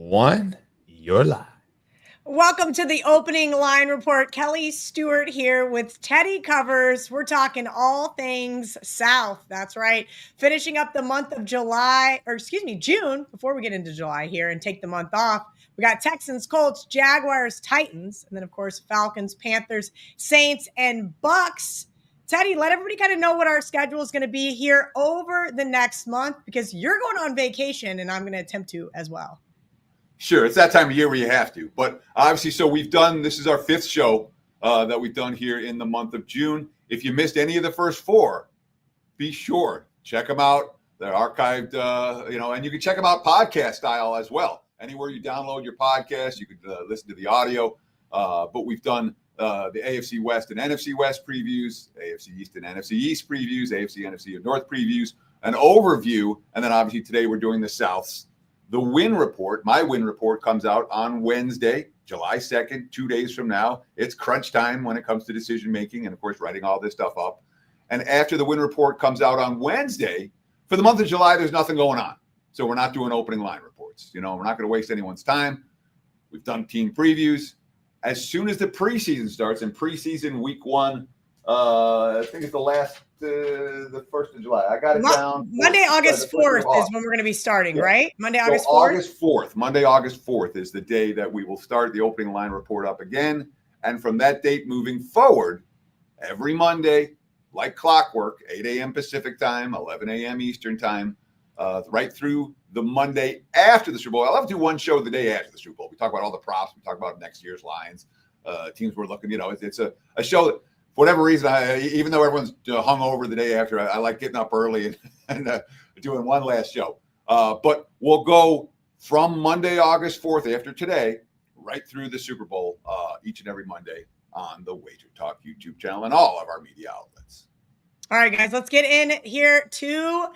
one, you're live. Welcome to the opening line report. Kelly Stewart here with Teddy Covers. We're talking all things South. That's right. Finishing up the month of June, before we get into July here and take the month off. We got Texans, Colts, Jaguars, Titans, and then, of course, Falcons, Panthers, Saints, and Bucks. Teddy, let everybody kind of know what our schedule is going to be here over the next month because you're going on vacation, and I'm going to attempt to as well. Sure, it's that time of year where you have to. But obviously, so this is our fifth show that we've done here in the month of June. If you missed any of the first four, be sure, check them out. They're archived, and you can check them out podcast style as well. Anywhere you download your podcast, you could listen to the audio. But we've done the AFC West and NFC West previews, AFC East and NFC East previews, AFC NFC North previews, an overview, and then obviously today we're doing the Souths. The win report, my win report, comes out on Wednesday, July 2nd, 2 days from now. It's crunch time when it comes to decision making and, of course, writing all this stuff up. And after the win report comes out on Wednesday, for the month of July, there's nothing going on. So we're not doing opening line reports. We're not going to waste anyone's time. We've done team previews. As soon as the preseason starts, and preseason week 1, I think it's the 1st of July. I got it down. Monday, August 4th is when we're going to be starting, right? Monday, August 4th? Monday, August 4th is the day that we will start the opening line report up again. And from that date moving forward, every Monday, like clockwork, 8 a.m. Pacific time, 11 a.m. Eastern time, right through the Monday after the Super Bowl. I'll have to do one show the day after the Super Bowl. We talk about all the props. We talk about next year's lines, teams we're looking, it's a show that, for whatever reason, even though everyone's hung over the day after, I like getting up early and doing one last show. But we'll go from Monday, August 4th, after today, right through the Super Bowl, each and every Monday on the WagerTalk YouTube channel and all of our media outlets. All right, guys, let's get in here to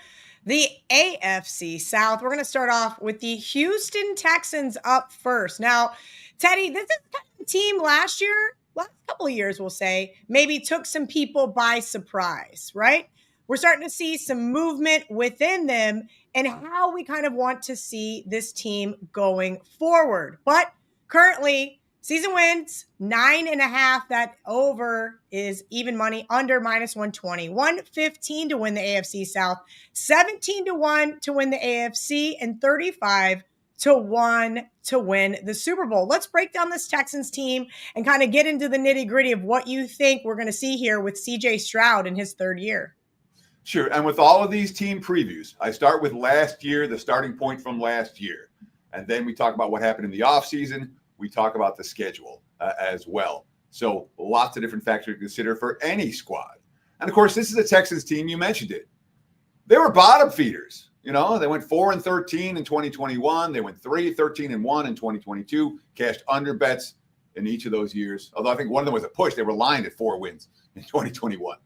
the AFC South. We're going to start off with the Houston Texans up first. Now, Teddy, this is kind of the team last couple of years, we'll say, maybe took some people by surprise, right? We're starting to see some movement within them and how we kind of want to see this team going forward. But currently, season wins 9.5. That over is even money, under -120. 115 to win the AFC South, 17-1 to win the AFC, and 35-1 to win the Super Bowl. Let's break down this Texans team and kind of get into the nitty-gritty of what you think we're going to see here with C.J. Stroud in his third year. Sure. And with all of these team previews, I start with last year, the starting point from last year. And then we talk about what happened in the offseason. We talk about the schedule as well. So lots of different factors to consider for any squad. And, of course, this is a Texans team. You mentioned it. They were bottom feeders. They went 4-13 in 2021. They went 3-13-1 in 2022, cashed under bets in each of those years. Although I think one of them was a push. They were lined at 4 wins in 2021.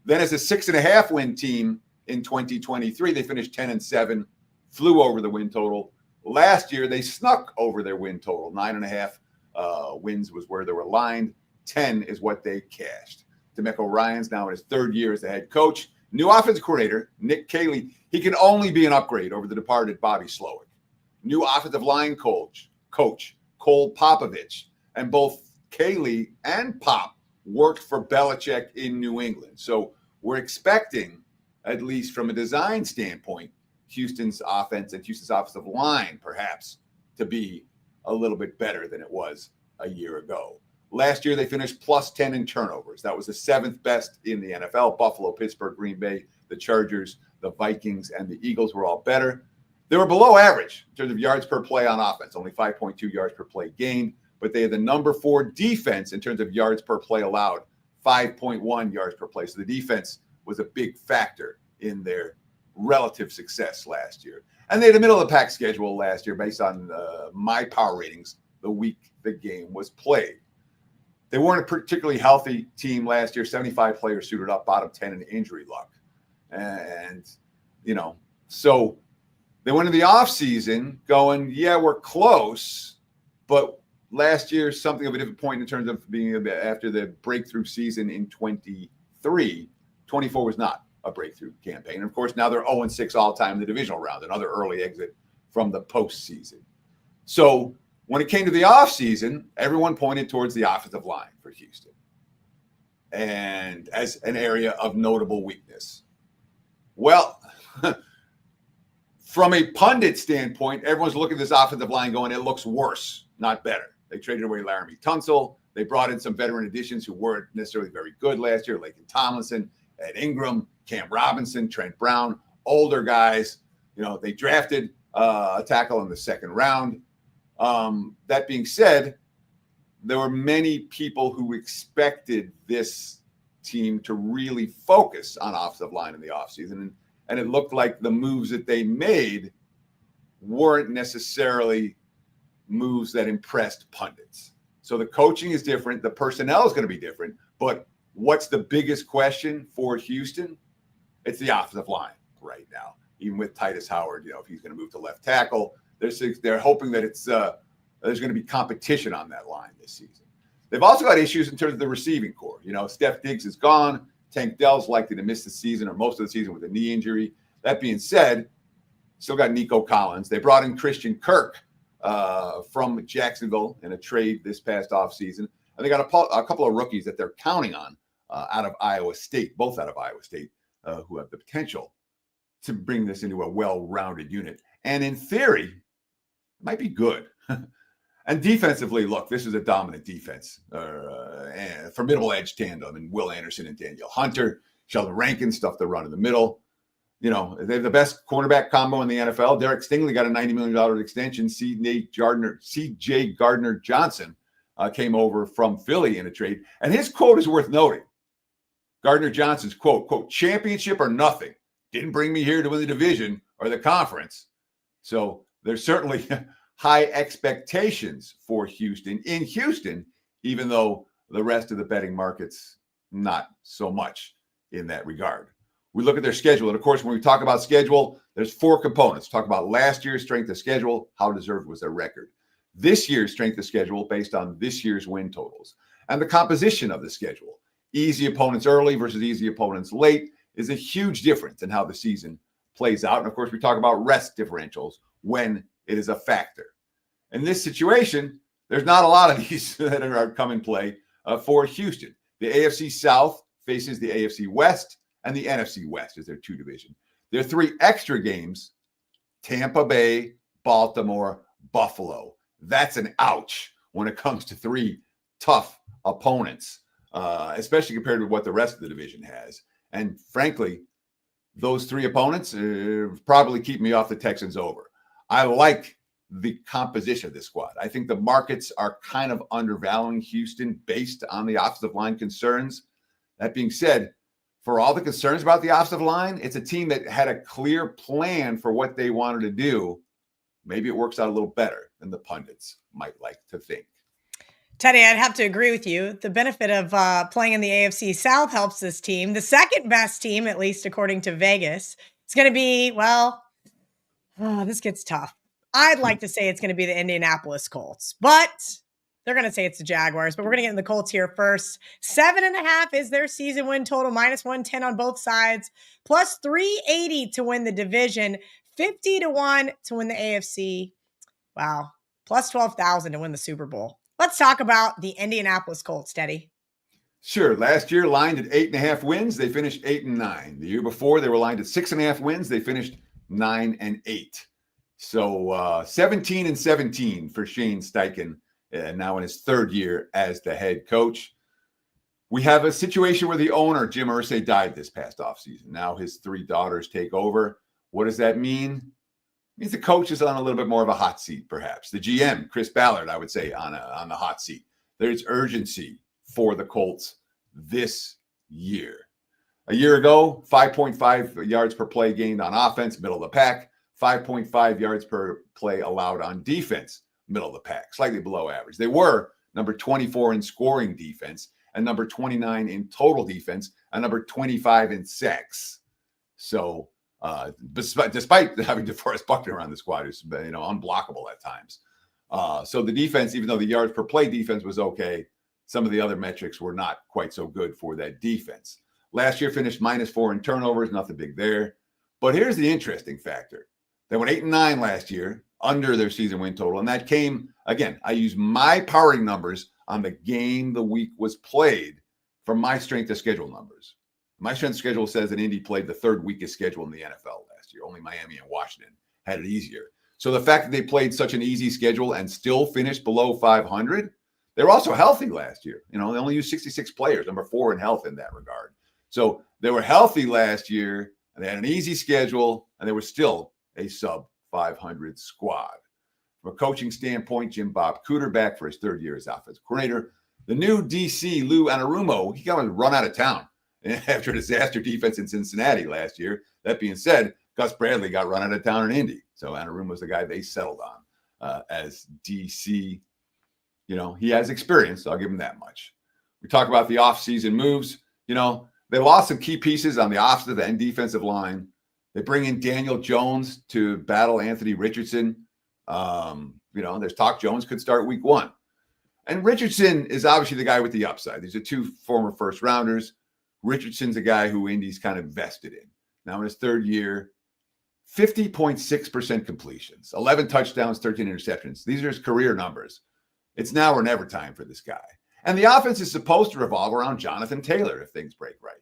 Then as a 6.5 win team in 2023, they finished 10-7, flew over the win total. Last year, they snuck over their win total. 9.5 wins was where they were lined. 10 is what they cashed. DeMeco Ryans now in his third year as the head coach. New offensive coordinator, Nick Caley. He can only be an upgrade over the departed Bobby Slowick. New offensive line coach Cole Popovich. And both Caley and Pop worked for Belichick in New England. So we're expecting, at least from a design standpoint, Houston's offense and Houston's offensive line perhaps to be a little bit better than it was a year ago. Last year, they finished +10 in turnovers. That was the 7th best in the NFL. Buffalo, Pittsburgh, Green Bay, the Chargers, the Vikings, and the Eagles were all better. They were below average in terms of yards per play on offense, only 5.2 yards per play gained, but they had the number 4 defense in terms of yards per play allowed, 5.1 yards per play. So the defense was a big factor in their relative success last year. And they had a middle-of-the-pack schedule last year based on my power ratings the week the game was played. They weren't a particularly healthy team last year. 75 players suited up, bottom 10 in injury luck. And, so they went into the offseason going, yeah, we're close, but last year, something of a different point in terms of being after the breakthrough season in 23. 24 was not a breakthrough campaign. And, of course, now they're 0-6 all-time in the divisional round, another early exit from the postseason. So when it came to the offseason, everyone pointed towards the offensive line for Houston and as an area of notable weakness. Well, from a pundit standpoint, everyone's looking at this offensive line going, it looks worse, not better. They traded away Laramie Tunsil. They brought in some veteran additions who weren't necessarily very good last year, Laken Tomlinson, Ed Ingram, Cam Robinson, Trent Brown, older guys. They drafted a tackle in the second round. That being said, there were many people who expected this team to really focus on offensive line in the offseason. And it looked like the moves that they made weren't necessarily moves that impressed pundits. So the coaching is different. The personnel is going to be different. But what's the biggest question for Houston? It's the offensive line right now. Even with Titus Howard, if he's going to move to left tackle, they're hoping that there's going to be competition on that line this season. They've also got issues in terms of the receiving core. Steph Diggs is gone. Tank Dell's likely to miss the season or most of the season with a knee injury. That being said, still got Nico Collins. They brought in Christian Kirk from Jacksonville in a trade this past offseason. And they got a couple of rookies that they're counting on out of Iowa State, both out of Iowa State, who have the potential to bring this into a well-rounded unit. And in theory, it might be good. And defensively, look, this is a dominant defense. Formidable edge tandem and Will Anderson and Danielle Hunter. Sheldon Rankin stuff the run in the middle. They have the best cornerback combo in the NFL. Derek Stingley got a $90 million extension. C.J. Gardner-Johnson came over from Philly in a trade. And his quote is worth noting. Gardner-Johnson's quote, championship or nothing. Didn't bring me here to win the division or the conference. So there's certainly high expectations for Houston in Houston, even though the rest of the betting markets, not so much in that regard. We look at their schedule. And of course, when we talk about schedule, there's four components. Talk about last year's strength of schedule. How deserved was their record? This year's strength of schedule based on this year's win totals. And the composition of the schedule. Easy opponents early versus easy opponents late is a huge difference in how the season plays out. And of course, we talk about rest differentials when it is a factor. In this situation, there's not a lot of these that are come in play for Houston. The AFC South faces the AFC West, and the NFC West is their two division. Their three extra games, Tampa Bay, Baltimore, Buffalo. That's an ouch when it comes to three tough opponents, especially compared to what the rest of the division has. And frankly, those three opponents probably keep me off the Texans over. I like the composition of this squad. I think the markets are kind of undervaluing Houston based on the offensive line concerns. That being said, for all the concerns about the offensive line, it's a team that had a clear plan for what they wanted to do. Maybe it works out a little better than the pundits might like to think. Teddy, I'd have to agree with you. The benefit of playing in the AFC South helps this team. The second best team, at least according to Vegas, is going to be, this gets tough. I'd like to say it's going to be the Indianapolis Colts, but they're going to say it's the Jaguars. But we're going to get in the Colts here first. 7.5 is their season win total, -110 on both sides, plus 380 to win the division, 50-1 to win the AFC. Wow. Plus 12,000 to win the Super Bowl. Let's talk about the Indianapolis Colts, Teddy. Sure. Last year, lined at 8.5 wins. They finished 8-9. The year before, they were lined at 6.5 wins. They finished 9-8. So 17-17 for Shane Steichen, now in his third year as the head coach. We have a situation where the owner, Jim Irsay, died this past offseason. Now his three daughters take over. What does that mean? It means the coach is on a little bit more of a hot seat, perhaps. The GM, Chris Ballard, I would say, on the hot seat. There's urgency for the Colts this year. A year ago, 5.5 yards per play gained on offense, middle of the pack. 5.5 yards per play allowed on defense, middle of the pack, slightly below average. They were number 24 in scoring defense and number 29 in total defense and number 25 in sacks. So despite having DeForest Buckner on the squad, who's unblockable at times. So the defense, even though the yards per play defense was okay, some of the other metrics were not quite so good for that defense. Last year finished -4 in turnovers, nothing big there. But here's the interesting factor. They went 8-9 last year, under their season win total. And that came, again, I use my powering numbers on the game the week was played from my strength of schedule numbers. My strength of schedule says that Indy played the third weakest schedule in the NFL last year. Only Miami and Washington had it easier. So the fact that they played such an easy schedule and still finished below 500, they were also healthy last year. They only used 66 players, number 4 in health in that regard. So they were healthy last year, and they had an easy schedule, and they were still a sub 500 squad. From a coaching standpoint, Jim Bob Cooter back for his third year as offensive coordinator. The new DC, Lou Anarumo, he got run out of town after a disaster defense in Cincinnati last year. That being said, Gus Bradley got run out of town in Indy. So Anarumo's the guy they settled on as DC. He has experience, so I'll give him that much. We talk about the offseason moves. They lost some key pieces on the offensive and defensive line. They bring in Daniel Jones to battle Anthony Richardson. There's talk Jones could start week 1. And Richardson is obviously the guy with the upside. These are 2 former first rounders. Richardson's a guy who Indy's kind of vested in. Now in his third year, 50.6% completions, 11 touchdowns, 13 interceptions. These are his career numbers. It's now or never time for this guy. And the offense is supposed to revolve around Jonathan Taylor if things break right.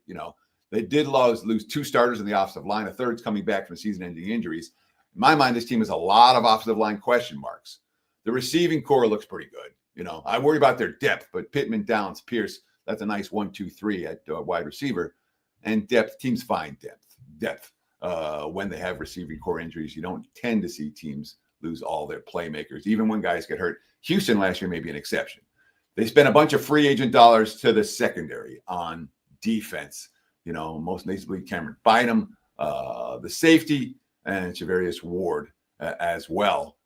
They did lose 2 starters in the offensive line. A third's coming back from season-ending injuries. In my mind, this team has a lot of offensive line question marks. The receiving core looks pretty good. I worry about their depth, but Pittman, Downs, Pierce, that's a nice 1-2-3 at wide receiver. And depth, teams find depth. When they have receiving core injuries, you don't tend to see teams lose all their playmakers, even when guys get hurt. Houston last year may be an exception. They spent a bunch of free agent dollars to the secondary on defense. Most notably Cameron Bynum, the safety, and Javarius Ward as well.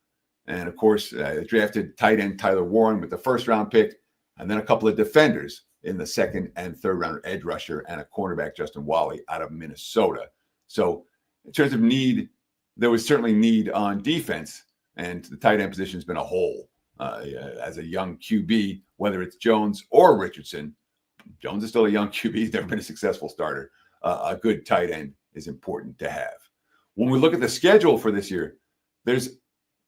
And of course, they drafted tight end Tyler Warren with the first-round pick, and then a couple of defenders in the second and third round, edge rusher and a cornerback, Justin Wally, out of Minnesota. So in terms of need, there was certainly need on defense, and the tight end position has been a hole. As a young QB, whether it's Jones or Richardson, Jones is still a young QB. He's never been a successful starter. A good tight end is important to have. When we look at the schedule for this year, there's,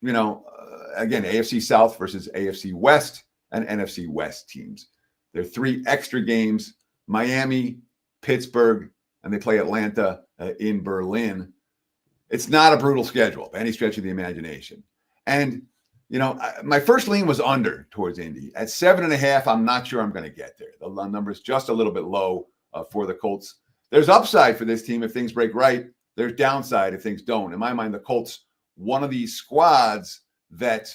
again, AFC South versus AFC West and NFC West teams. There are 3 extra games, Miami, Pittsburgh, and they play Atlanta in Berlin. It's not a brutal schedule by any stretch of the imagination. And, my first lean was under towards Indy. At 7.5, I'm not sure I'm going to get there. The number is just a little bit low for the Colts. There's upside for this team if things break right. There's downside if things don't. In my mind, the Colts, one of these squads that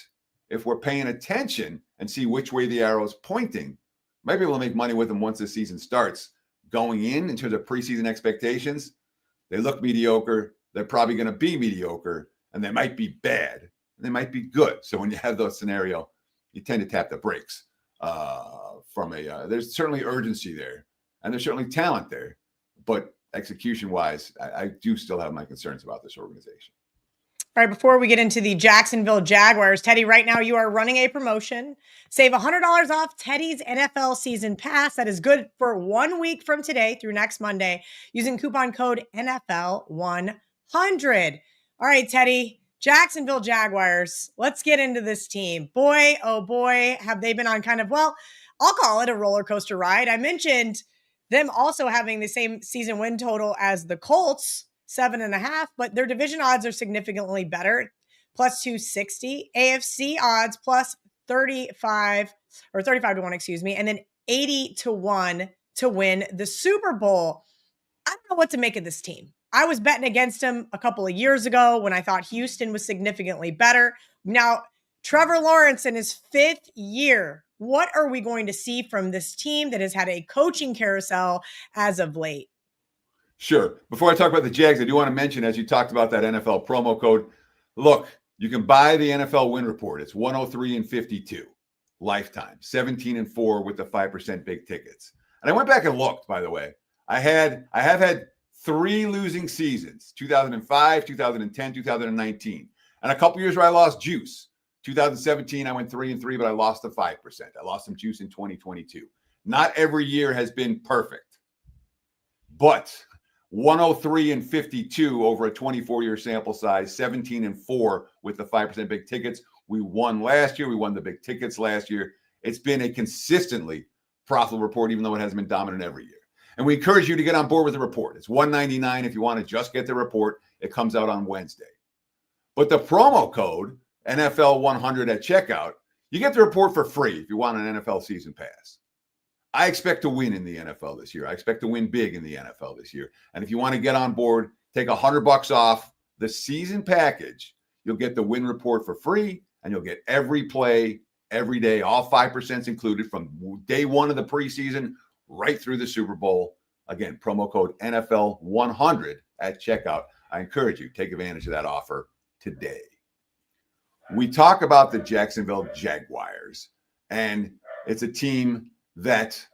if we're paying attention and see which way the arrow is pointing, might be able to make money with them once the season starts. Going in terms of preseason expectations, they look mediocre. They're probably going to be mediocre, and they might be bad. They might be good. So when you have those scenarios, you tend to tap the brakes there's certainly urgency there, and there's certainly talent there. But execution-wise, I do still have my concerns about this organization. All right, before we get into the Jacksonville Jaguars, Teddy, right now you are running a promotion. Save $100 off Teddy's NFL season pass. That is good for 1 week from today through next Monday using coupon code NFL100. All right, Teddy, Jacksonville Jaguars. Let's get into this team. Boy, oh boy, have they been on kind of, I'll call it a roller coaster ride. I mentioned them also having the same season win total as the Colts, 7.5, but their division odds are significantly better, plus 260. AFC odds plus 35 to 1, and then 80 to 1 to win the Super Bowl. I don't know what to make of this team. I was betting against them a couple of years ago when I thought Houston was significantly better. Now, Trevor Lawrence in his 5th year. What are we going to see from this team that has had a coaching carousel as of late? Sure. Before I talk about the Jags, I do want to mention, as you talked about that NFL promo code, look, you can buy the NFL win report. It's 103-52 lifetime, 17-4 with the 5% big tickets. And I went back and looked, by the way. I have had 3 losing seasons, 2005, 2010, 2019, and a couple years where I lost juice. 2017, I went 3-3, but I lost the 5%. I lost some juice in 2022. Not every year has been perfect. But 103-52 over a 24-year sample size, 17-4 with the 5% big tickets. We won last year. We won the big tickets last year. It's been a consistently profitable report, even though it hasn't been dominant every year. And we encourage you to get on board with the report. It's $199 if you want to just get the report. It comes out on Wednesday. But the promo code, NFL100 at checkout, you get the report for free if you want an NFL season pass. I expect to win in the NFL this year. I expect to win big in the NFL this year. And if you want to get on board, take $100 off the season package. You'll get the win report for free, and you'll get every play, every day, all 5% included from day one of the preseason right through the Super Bowl. Again, promo code NFL100 at checkout. I encourage you, take advantage of that offer today. We talk about the Jacksonville Jaguars, and it's a team that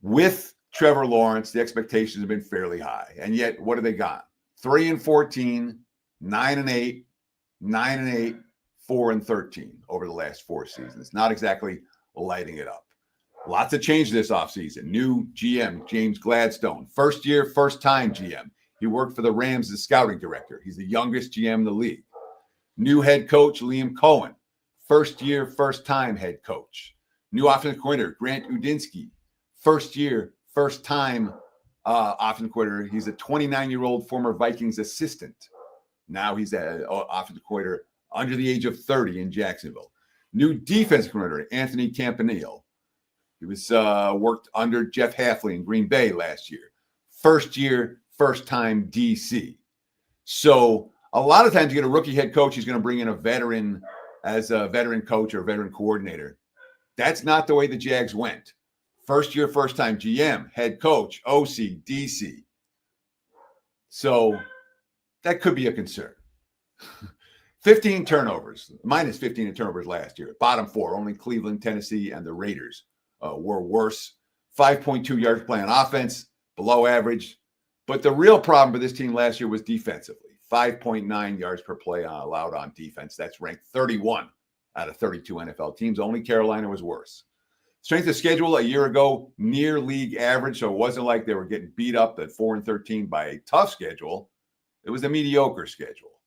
with Trevor Lawrence, the expectations have been fairly high. And yet, what have they got? 3-14, 9-8, 9-8, 4-13 over the last 4 seasons. Not exactly lighting it up. Lots of change this offseason. New GM, James Gladstone. First year, first time GM. He worked for the Rams as scouting director. He's the youngest GM in the league. New head coach, Liam Cohen. First year, first time head coach. New offensive coordinator, Grant Udinsky. First year, first time offensive coordinator. He's a 29-year-old former Vikings assistant. Now he's an offensive coordinator under the age of 30 in Jacksonville. New defensive coordinator, Anthony Campanile. He was worked under Jeff Hafley in Green Bay last year. First year, first time DC. So a lot of times you get a rookie head coach, he's going to bring in a veteran as a veteran coach or veteran coordinator. That's not the way the Jags went. First year, first time GM, head coach, OC, DC. So that could be a concern. 15 turnovers, minus 15 in turnovers last year. Bottom 4, only Cleveland, Tennessee, and the Raiders were worse. 5.2 yards per play on offense, below average. But the real problem for this team last year was defensively. 5.9 yards per play allowed on defense. That's ranked 31 out of 32 NFL teams. Only Carolina was worse. Strength of schedule a year ago, near league average. So it wasn't like they were getting beat up at 4-13 by a tough schedule. It was a mediocre schedule.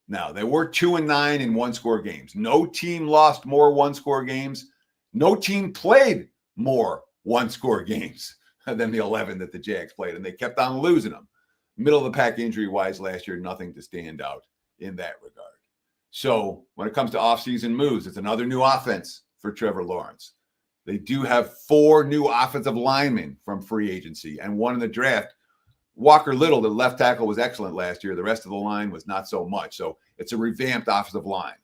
Now, they were 2-9 in one-score games. No team lost more one-score games. No team played more one-score games than the 11 that the Jags played, and they kept on losing them. Middle of the pack injury-wise last year, nothing to stand out in that regard. So when it comes to offseason moves, it's another new offense for Trevor Lawrence. They do have 4 new offensive linemen from free agency and 1 in the draft. Walker Little, the left tackle, was excellent last year. The rest of the line was not so much. So it's a revamped offensive line.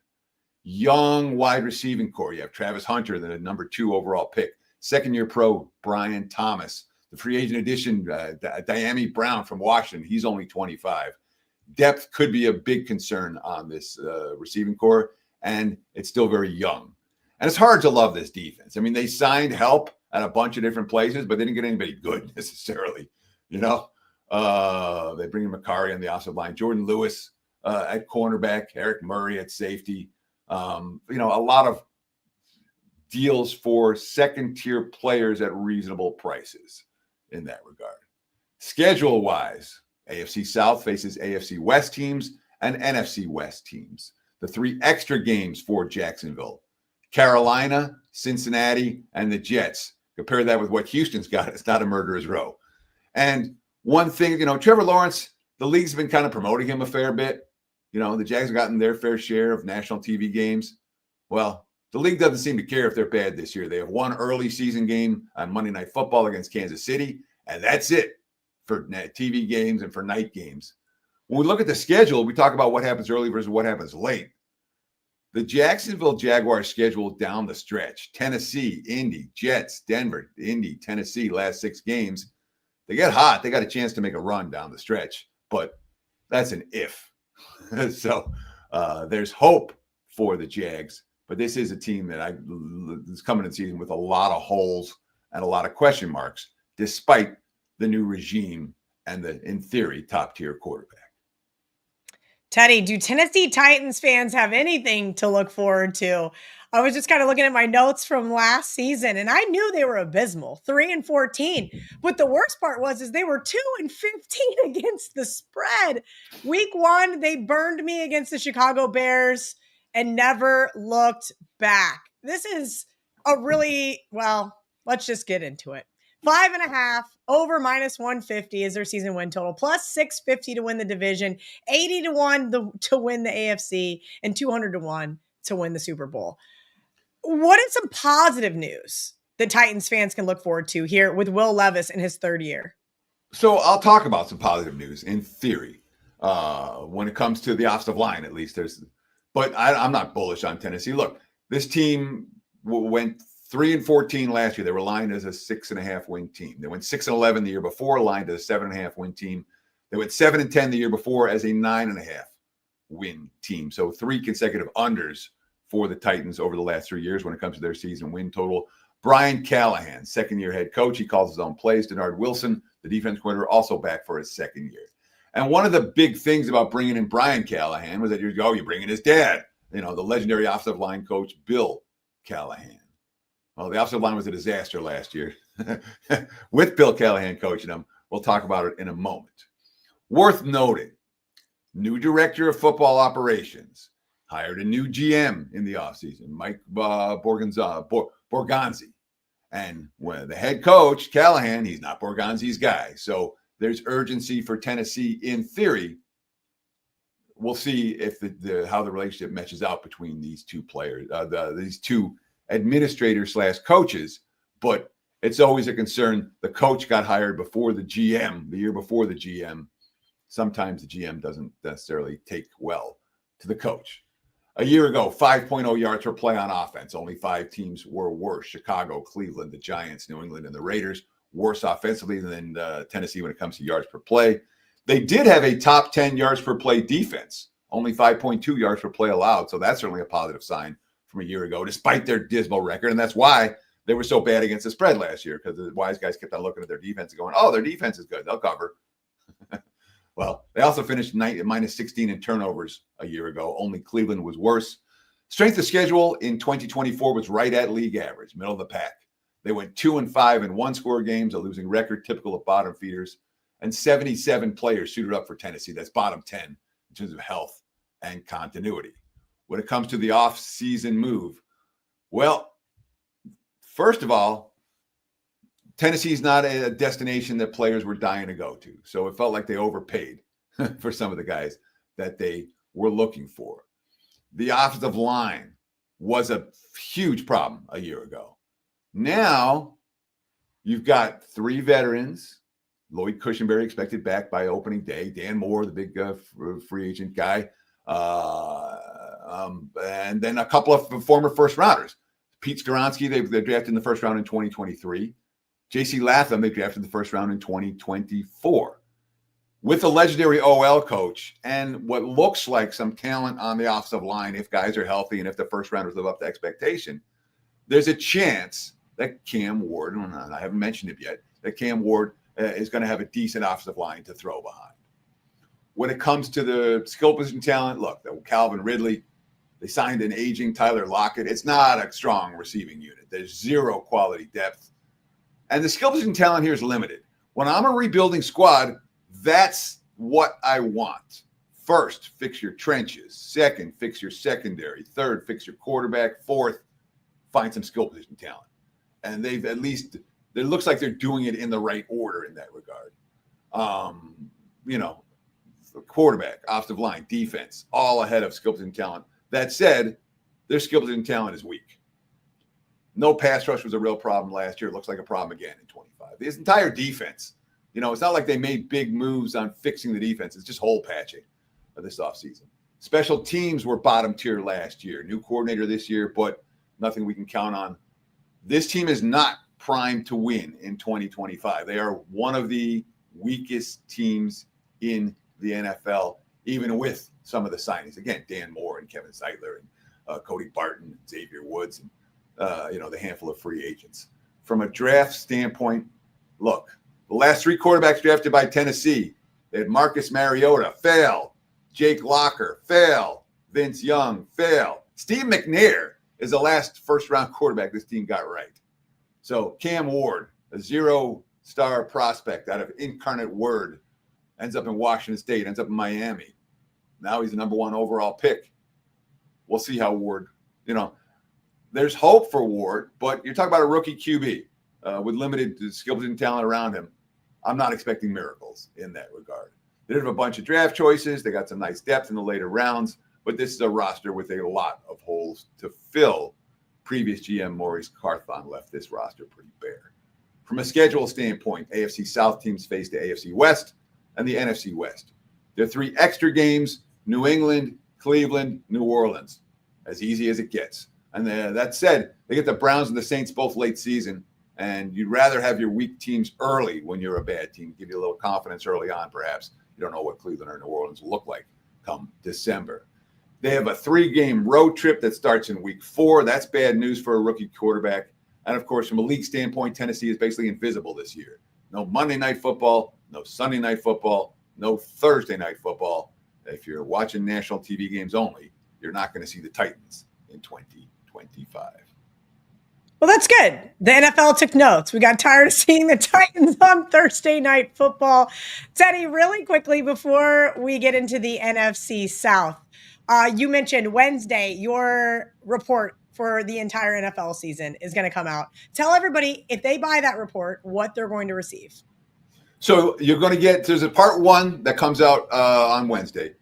Young wide receiving core. You have Travis Hunter, the number 2 overall pick. Second-year pro, Brian Thomas. The free agent addition, Diami Brown from Washington. He's only 25. Depth could be a big concern on this receiving core, and it's still very young. And it's hard to love this defense. I mean, they signed help at a bunch of different places, but they didn't get anybody good necessarily. You know, they bring in Macari on the offensive line, Jordan Lewis at cornerback, Eric Murray at safety. You know, a lot of deals for second-tier players at reasonable prices in that regard. Schedule-wise, AFC South faces AFC West teams and NFC West teams. The 3 extra games for Jacksonville: Carolina, Cincinnati, and the Jets. Compare that with what Houston's got. It's not a murderer's row. And one thing, you know, Trevor Lawrence, the league's been kind of promoting him a fair bit. You know, the Jags have gotten their fair share of national TV games. Well, the league doesn't seem to care if they're bad this year. They have 1 early season game on Monday Night Football against Kansas City, and that's it for TV games and for night games. When we look at the schedule, we talk about what happens early versus what happens late. The Jacksonville Jaguars schedule down the stretch: Tennessee, Indy, Jets, Denver, Indy, Tennessee, last 6 games. They get hot. They got a chance to make a run down the stretch, but that's an if. So there's hope for the Jags, but this is a team that is coming in season with a lot of holes and a lot of question marks, despite the new regime and the, in theory, top-tier quarterback. Teddy, do Tennessee Titans fans have anything to look forward to? I was just kind of looking at my notes from last season, and I knew they were abysmal, 3-14. But the worst part is they were 2-15 against the spread. Week 1, they burned me against the Chicago Bears and never looked back. This is a really, let's just get into it. 5.5 over -150 is their season win total, plus 650 to win the division, 80-1 to win the AFC, and 200-1 to win the Super Bowl. What is some positive news that Titans fans can look forward to here with Will Levis in his 3rd year? So I'll talk about some positive news in theory when it comes to the offensive line, at least. But I'm not bullish on Tennessee. Look, this team went 3-14 last year. They were lined as a 6.5 win team. They went 6-11 the year before, lined as a 7.5 win team. They went 7-10 the year before as a 9.5 win team. So 3 consecutive unders for the Titans over the last 3 years when it comes to their season win total. Brian Callahan, 2nd-year head coach. He calls his own plays. Denard Wilson, the defense coordinator, also back for his 2nd year. And one of the big things about bringing in Brian Callahan was that you bring in his dad, the legendary offensive line coach, Bill Callahan. Well, the offensive line was a disaster last year. With Bill Callahan coaching them, we'll talk about it in a moment. Worth noting, new director of football operations, hired a new GM in the offseason, Mike Borgonzi. And when the head coach, Callahan, he's not Borgonzi's guy. So there's urgency for Tennessee in theory. We'll see if how the relationship meshes out between these two players, these two administrators/coaches. But it's always a concern. The coach got hired before the GM, the year before the GM. Sometimes the GM doesn't necessarily take well to the coach. A year ago, 5.0 yards per play on offense. Only 5 teams were worse. Chicago, Cleveland, the Giants, New England, and the Raiders. Worse offensively than Tennessee when it comes to yards per play. They did have a top 10 yards per play defense. Only 5.2 yards per play allowed. So that's certainly a positive sign from a year ago, despite their dismal record. And that's why they were so bad against the spread last year, because the wise guys kept on looking at their defense and going, their defense is good. They'll cover. Well, they also finished -16 in turnovers a year ago. Only Cleveland was worse. Strength of schedule in 2024 was right at league average, middle of the pack. They went 2-5 in one-score games, a losing record typical of bottom feeders, and 77 players suited up for Tennessee. That's bottom 10 in terms of health and continuity. When it comes to the off-season move, well, first of all, Tennessee's not a destination that players were dying to go to. So it felt like they overpaid for some of the guys that they were looking for. The offensive line was a huge problem a year ago. Now you've got 3 veterans. Lloyd Cushenberry expected back by opening day. Dan Moore, the big free agent guy. And then a couple of former first rounders. Pete Skoronski, they drafted in the first round in 2023. J.C. Latham, they drafted in the first round in 2024. With a legendary OL coach and what looks like some talent on the offensive line, if guys are healthy and if the first rounders live up to expectation, there's a chance that Cam Ward, and I haven't mentioned it yet, that Cam Ward is going to have a decent offensive line to throw behind. When it comes to the skill position talent, look, Calvin Ridley, they signed an aging Tyler Lockett. It's not a strong receiving unit. There's 0 quality depth. And the skill position talent here is limited. When I'm a rebuilding squad, that's what I want. First, fix your trenches. Second, fix your secondary. Third, fix your quarterback. Fourth, find some skill position talent. And they've at least, it looks like they're doing it in the right order in that regard. Quarterback, offensive line, defense, all ahead of skill position talent. That said, their skill position talent is weak. No pass rush was a real problem last year. It looks like a problem again in 25. This entire defense, it's not like they made big moves on fixing the defense. It's just hole patching this offseason. Special teams were bottom tier last year. New coordinator this year, but nothing we can count on. This team is not primed to win in 2025. They are one of the weakest teams in the NFL, even with some of the signings. Again, Dan Moore and Kevin Zeitler and Cody Barton and Xavier Woods and the handful of free agents. From a draft standpoint, look, the last 3 quarterbacks drafted by Tennessee, they had Marcus Mariota, fail. Jake Locker, fail. Vince Young, fail. Steve McNair is the last first-round quarterback this team got right. So Cam Ward, a 0-star prospect out of Incarnate Word, ends up in Washington State, ends up in Miami. Now he's the number 1 overall pick. We'll see how Ward, there's hope for Ward, but you're talking about a rookie QB with limited skills and talent around him. I'm not expecting miracles in that regard. They have a bunch of draft choices. They got some nice depth in the later rounds, but this is a roster with a lot of holes to fill. Previous GM Maurice Carthon left this roster pretty bare. From a schedule standpoint, AFC South teams face the AFC West and the NFC West. There are 3 extra games: New England, Cleveland, New Orleans. As easy as it gets. And that said, they get the Browns and the Saints both late season, and you'd rather have your weak teams early when you're a bad team, give you a little confidence early on, perhaps. You don't know what Cleveland or New Orleans will look like come December. They have a 3-game road trip that starts in week 4. That's bad news for a rookie quarterback. And, of course, from a league standpoint, Tennessee is basically invisible this year. No Monday Night Football, no Sunday Night Football, no Thursday Night Football. If you're watching national TV games only, you're not going to see the Titans in 2025. Well, that's good. The NFL took notes. We got tired of seeing the Titans on Thursday Night Football. Teddy, really quickly before we get into the NFC South, you mentioned Wednesday, your report for the entire NFL season is going to come out. Tell everybody, if they buy that report, what they're going to receive. So you're going to there's a part 1 that comes out on Wednesday.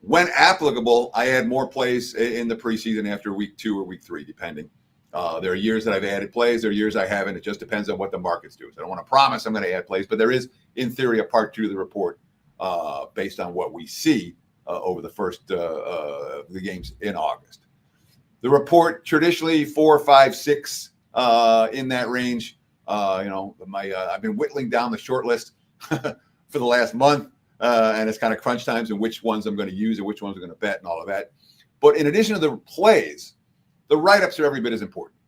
When applicable, I add more plays in the preseason after week 2 or week 3, depending. There are years that I've added plays. There are years I haven't. It just depends on what the markets do. So I don't want to promise I'm going to add plays, but there is, in theory, a part 2 of the report based on what we see over the first the games in August. The report traditionally 4, 5, 6 in that range. I've been whittling down the short list for the last month, and it's kind of crunch times and which ones I'm going to use and which ones I'm going to bet and all of that. But in addition to the plays, the write-ups are every bit as important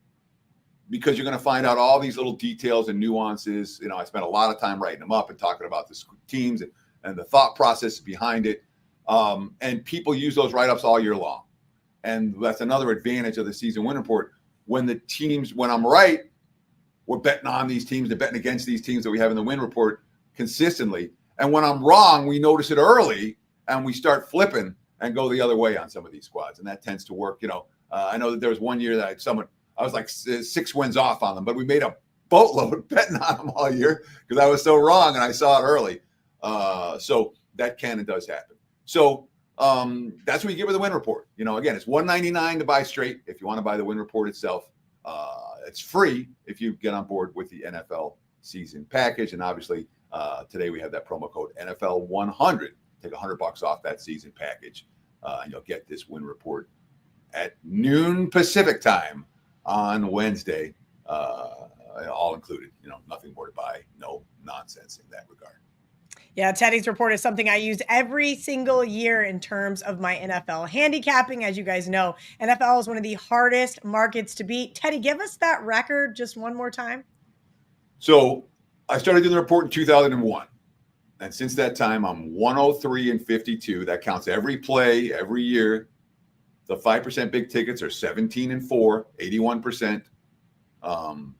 because you're going to find out all these little details and nuances. I spent a lot of time writing them up and talking about the teams and the thought process behind it. And people use those write-ups all year long. And that's another advantage of the season win report. When I'm right, we're betting on these teams and betting against these teams that we have in the win report consistently. And when I'm wrong, we notice it early and we start flipping and go the other way on some of these squads. And that tends to work. I know that there was one year that I was like 6 wins off on them, but we made a boatload betting on them all year because I was so wrong and I saw it early. So that can and does happen. So that's what you get with the win report. Again, it's $199 to buy straight. If you want to buy the win report itself, it's free if you get on board with the NFL season package. And obviously today we have that promo code NFL 100. Take $100 off that season package, and you'll get this win report at noon Pacific time on Wednesday, all included. Nothing more to buy, no nonsense in that regard. Yeah, Teddy's report is something I use every single year in terms of my NFL handicapping. As you guys know, NFL is one of the hardest markets to beat. Teddy, give us that record just one more time. So I started doing the report in 2001. And since that time, I'm 103-52. That counts every play, every year. The 5% big tickets are 17-4, 81%.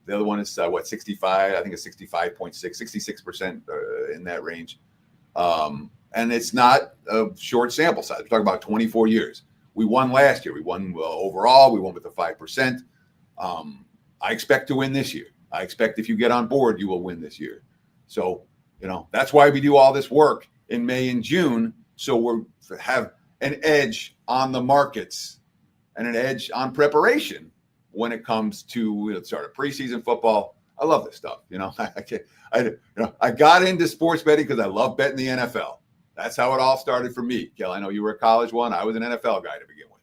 The other one is 65? I think it's 65.6, 66% in that range. And it's not a short sample size. We're talking about 24 years. We won last year. We won overall. We won with the 5%. I expect to win this year. I expect if you get on board, you will win this year. So, that's why we do all this work in May and June. So we have an edge on the markets and an edge on preparation when it comes to start of preseason football. I love this stuff. I got into sports betting because I love betting the NFL. That's how it all started for me. Kel, I know you were a college one. I was an NFL guy to begin with.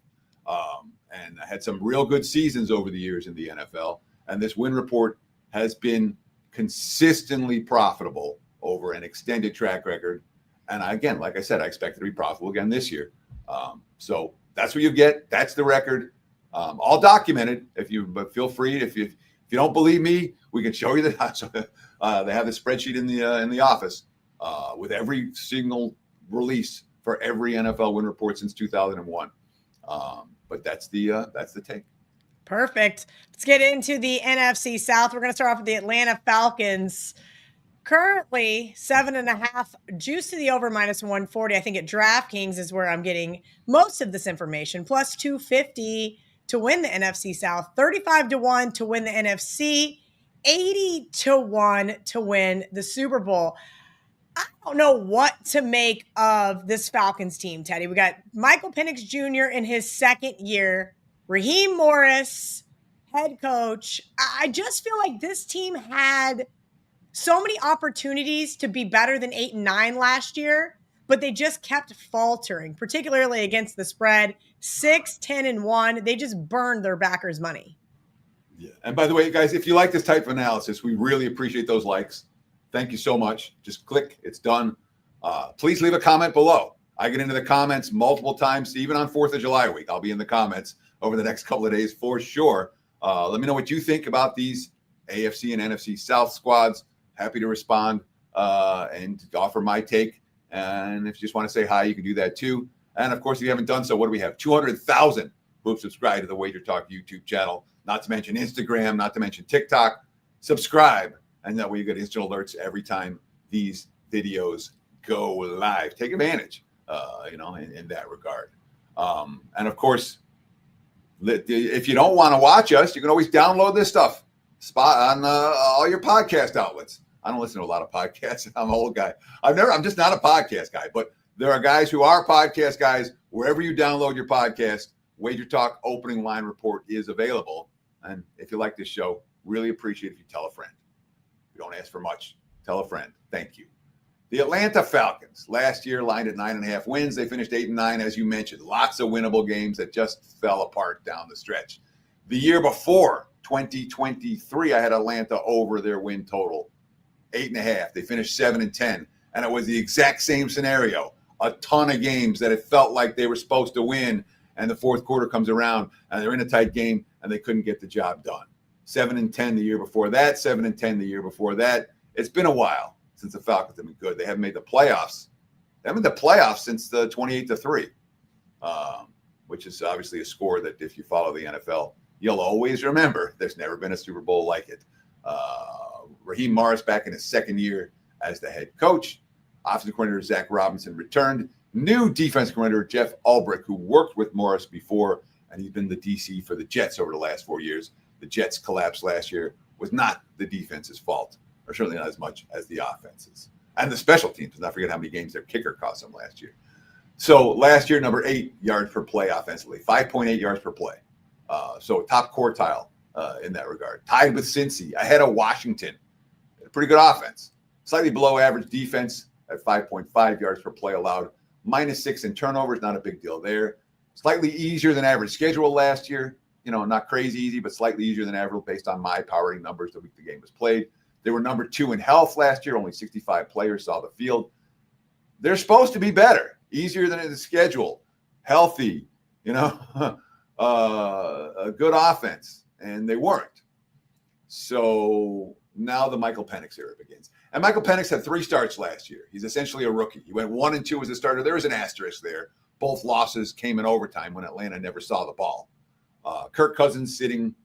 And I had some real good seasons over the years in the NFL. And this win report has been consistently profitable over an extended track record. And again, like I said, I expect it to be profitable again this year. So that's what you get. That's the record. All documented. But feel free, if you don't believe me, we can show you that. They have the spreadsheet in the office with every single release for every NFL win report since 2001. But that's the take. Perfect. Let's get into the NFC South. We're going to start off with the Atlanta Falcons. Currently 7.5, juice to the over -140. I think at DraftKings is where I'm getting most of this information. Plus 250 to win the NFC South, 35-1 to win the NFC, 80-1 to win the Super Bowl. I don't know what to make of this Falcons team, Teddy. We got Michael Penix Jr. in his second year, Raheem Morris, head coach. I just feel like this team had so many opportunities to be better than 8-9 last year, but they just kept faltering, particularly against the spread. 6-10-1. They just burned their backers' money. Yeah. And by the way, guys, if you like this type of analysis, we really appreciate those likes. Thank you so much. Just click. It's done. Please leave a comment below. I get into the comments multiple times, even on 4th of July week. I'll be in the comments over the next couple of days for sure. Let me know what you think about these AFC and NFC South squads. Happy to respond and offer my take. And if you just want to say hi, you can do that too. And of course, if you haven't done so, what do we have? 200,000 who have subscribed to the WagerTalk YouTube channel, not to mention Instagram, not to mention TikTok. Subscribe, and that way you get instant alerts every time these videos go live. Take advantage, in that regard. And of course, if you don't want to watch us, you can always download this stuff on all your podcast outlets. I don't listen to a lot of podcasts. I'm an old guy. I'm just not a podcast guy, but there are guys who are podcast guys. Wherever you download your podcast, WagerTalk opening line report is available. And if you like this show, really appreciate if you tell a friend. You don't ask for much. Tell a friend. Thank you. The Atlanta Falcons last year lined at 9.5 wins. They finished 8-9, as you mentioned. Lots of winnable games that just fell apart down the stretch. The year before, 2023, I had Atlanta over their win total, 8.5. They finished 7-10, and it was the exact same scenario. A ton of games that it felt like they were supposed to win, and the fourth quarter comes around, and they're in a tight game, and they couldn't get the job done. 7-10 the year before that, 7-10 the year before that. It's been a while since the Falcons have been good. They haven't made the playoffs. They haven't made the playoffs since the 28-3, which is obviously a score that if you follow the NFL, you'll always remember. There's never been a Super Bowl like it. Raheem Morris back in his second year as the head coach. Offensive coordinator Zach Robinson returned. New defensive coordinator Jeff Ulbrich, who worked with Morris before, and he's been the DC for the Jets over the last 4 years. The Jets' collapse last year was not the defense's fault, or certainly not as much as the offense's. And the special teams. Let's not forget how many games their kicker cost them last year. So last year, number 8 yards per play offensively, 5.8 yards per play. So top quartile in that regard. Tied with Cincy, ahead of Washington. A pretty good offense. Slightly below average defense at 5.5 yards per play allowed. -6 in turnovers, not a big deal there. Slightly easier than average schedule last year. Not crazy easy, but slightly easier than average based on my powering numbers the week the game was played. They were number 2 in health last year. Only 65 players saw the field. They're supposed to be better, easier than the schedule, healthy, a good offense, and they weren't. So now the Michael Penix era begins. And Michael Penix had 3 starts last year. He's essentially a rookie. He went 1-2 as a starter. There was an asterisk there. Both losses came in overtime when Atlanta never saw the ball. Kirk Cousins taking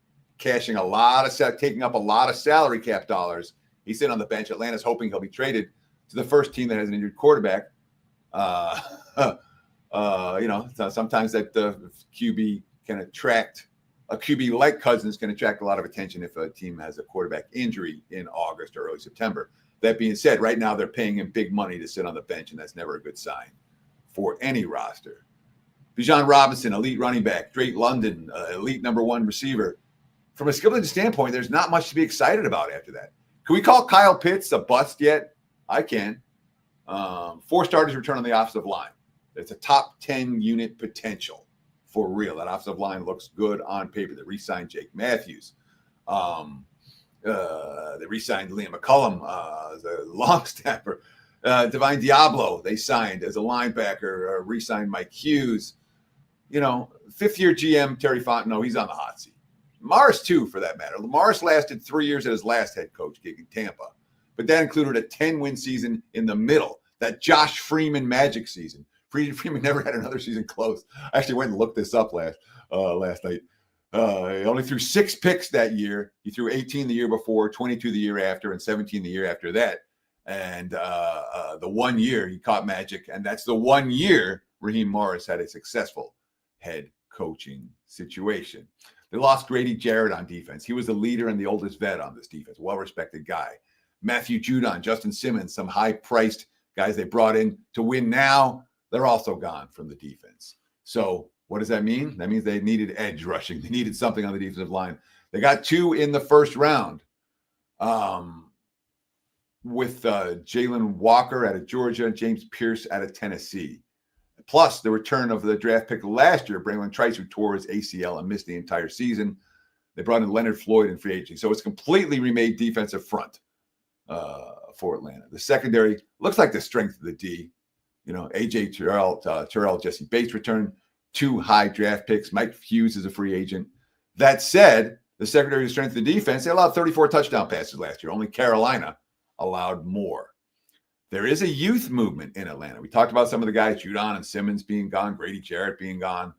up a lot of salary cap dollars. He's sitting on the bench. Atlanta's hoping he'll be traded to the first team that has an injured quarterback. Sometimes that the QB can attract a QB like Cousins can attract a lot of attention if a team has a quarterback injury in August or early September. That being said, right now they're paying him big money to sit on the bench, and that's never a good sign for any roster. Bijan Robinson, elite running back. Drake London, elite number 1 receiver. From a skill position standpoint, there's not much to be excited about after that. Can we call Kyle Pitts a bust yet? I can. 4 starters return on the offensive line. It's a top 10 unit potential for real. That offensive line looks good on paper. They re-signed Jake Matthews. They re-signed Liam McCullum, the long snapper. Divine Diablo, they signed as a linebacker. Re-signed Mike Hughes. 5th-year GM Terry Fontenot, he's on the hot seat. Morris, too, for that matter. Morris lasted 3 years at his last head coach gig in Tampa, but that included a 10-win season in the middle, that Josh Freeman magic season. Freeman never had another season close. I actually went and looked this up last night. He only threw 6 picks that year. He threw 18 the year before, 22 the year after, and 17 the year after that. And the 1 year he caught magic, and that's the 1 year Raheem Morris had a successful head coaching situation. They lost Grady Jarrett on defense. He was the leader and the oldest vet on this defense, well-respected guy. Matthew Judon, Justin Simmons, some high-priced guys they brought in to win now, they're also gone from the defense. So what does that mean? That means they needed edge rushing. They needed something on the defensive line. They got 2 in the first round with Jalen Walker out of Georgia and James Pierce out of Tennessee. Plus the return of the draft pick last year, Braylon Trice, who tore his ACL and missed the entire season. They brought in Leonard Floyd in free agency. So it's completely remade defensive front for Atlanta. The secondary looks like the strength of the D. A.J. Terrell, Jesse Bates returned, 2 high draft picks. Mike Hughes is a free agent. That said, the secondary strength of the defense, they allowed 34 touchdown passes last year. Only Carolina allowed more. There is a youth movement in Atlanta. We talked about some of the guys, Judon and Simmons being gone, Grady Jarrett being gone.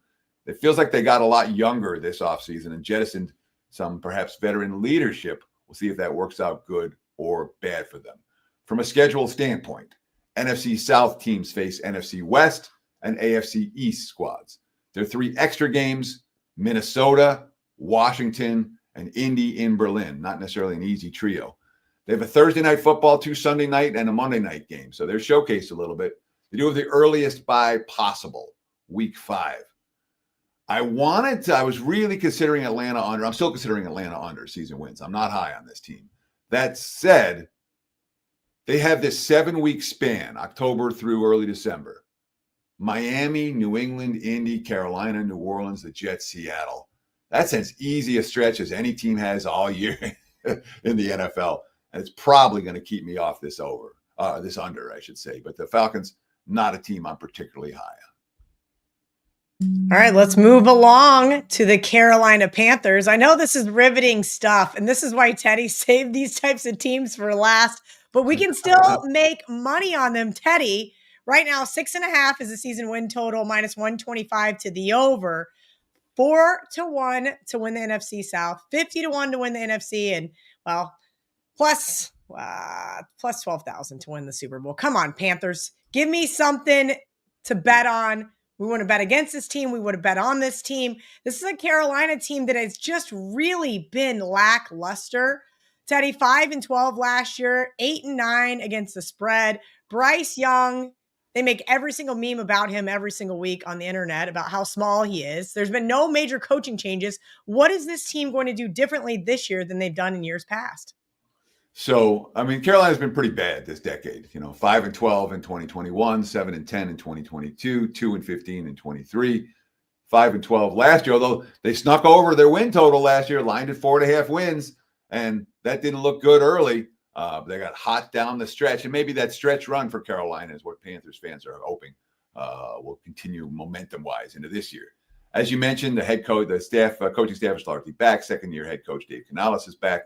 It feels like they got a lot younger this offseason and jettisoned some perhaps veteran leadership. We'll see if that works out good or bad for them. From a schedule standpoint, NFC South teams face NFC West and AFC East squads. There are 3 extra games, Minnesota, Washington, and Indy in Berlin. Not necessarily an easy trio. They have a Thursday night football, 2 Sunday night, and a Monday night game. So they're showcased a little bit. They do have the earliest bye possible, week 5. I was really considering Atlanta under. I'm still considering Atlanta under season wins. I'm not high on this team. That said, they have this 7-week span, October through early December. Miami, New England, Indy, Carolina, New Orleans, the Jets, Seattle. That's as easy a stretch as any team has all year in the NFL. And it's probably going to keep me off this under, I should say. But the Falcons, not a team I'm particularly high on. All right, let's move along to the Carolina Panthers. I know this is riveting stuff, and this is why Teddy saved these types of teams for last, but we can still make money on them. Teddy, right now, 6.5 is the season win total, minus 125 to the over, 4-1 to win the NFC South, 50-1 to win the NFC, and, well, plus 12,000 to win the Super Bowl. Come on, Panthers. Give me something to bet on. We want to bet against this team. We would have bet on this team. This is a Carolina team that has just really been lackluster. Teddy, 5-12 last year, 8-9 against the spread. Bryce Young, they make every single meme about him every single week on the internet about how small he is. There's been no major coaching changes. What is this team going to do differently this year than they've done in years past? So, Carolina's been pretty bad this decade. 5-12 in 2021, 7-10 in 2022, 2-15 in 23, 5-12 last year. Although they snuck over their win total last year, lined at 4.5 wins, and that didn't look good early. They got hot down the stretch, and maybe that stretch run for Carolina is what Panthers fans are hoping will continue momentum-wise into this year. As you mentioned, the head coach, the coaching staff is largely back. Second-year head coach Dave Canales is back.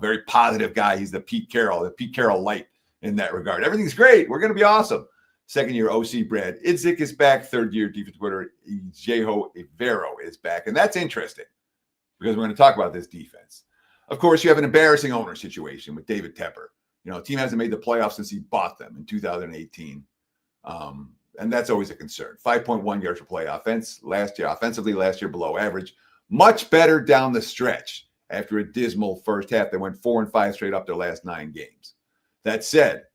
Very positive guy. He's the Pete Carroll light in that regard. Everything's great. We're going to be awesome. Second-year OC Brad Idzik is back. Third-year defensive coordinator Jeho Evero is back. And that's interesting because we're going to talk about this defense. Of course, you have an embarrassing owner situation with David Tepper. The team hasn't made the playoffs since he bought them in 2018. And that's always a concern. 5.1 yards per play offensively last year below average. Much better down the stretch. After a dismal first half, they went 4-5 straight up their last 9 games. That said,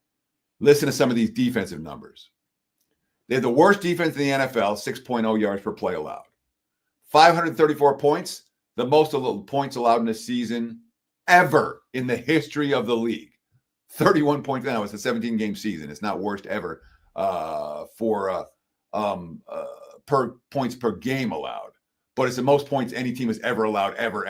listen to some of these defensive numbers. They have the worst defense in the NFL, 6.0 yards per play allowed. 534 points, the most points allowed in a season ever in the history of the league. 31 points now. It's a 17-game season. It's not worst ever for points per game allowed. But it's the most points any team has ever allowed ever